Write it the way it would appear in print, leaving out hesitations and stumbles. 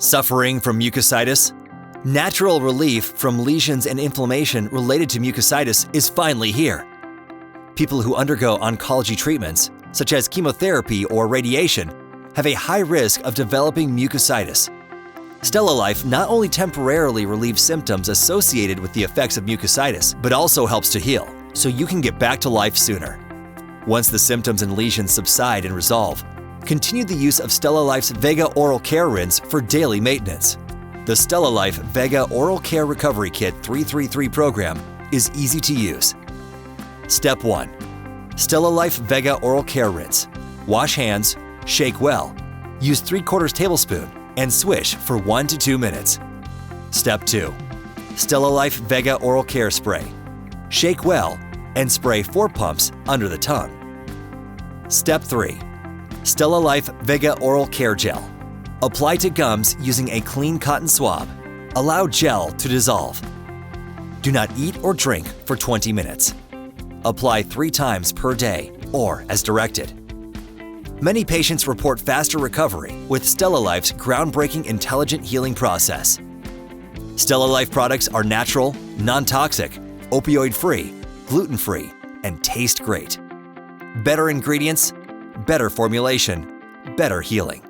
Suffering from mucositis? Natural relief from lesions and inflammation related to mucositis is finally here. People who undergo oncology treatments, such as chemotherapy or radiation, have a high risk of developing mucositis. StellaLife not only temporarily relieves symptoms associated with the effects of mucositis, but also helps to heal, so you can get back to life sooner. Once the symptoms and lesions subside and resolve, continue the use of StellaLife's VEGA Oral Care Rinse for daily maintenance. The StellaLife VEGA Oral Care Recovery Kit 333 program is easy to use. Step 1. StellaLife VEGA Oral Care Rinse. Wash hands, shake well, use 3/4 tablespoon, and swish for 1 to 2 minutes. Step 2. StellaLife VEGA Oral Care Spray. Shake well and spray 4 pumps under the tongue. Step 3. StellaLife VEGA Oral Care Gel. Apply to gums using a clean cotton swab. Allow gel to dissolve. Do not eat or drink for 20 minutes. Apply 3 times per day or as directed. Many patients report faster recovery with StellaLife's groundbreaking intelligent healing process. StellaLife products are natural, non-toxic, opioid-free, gluten-free, and taste great. Better ingredients, better formulation, better healing.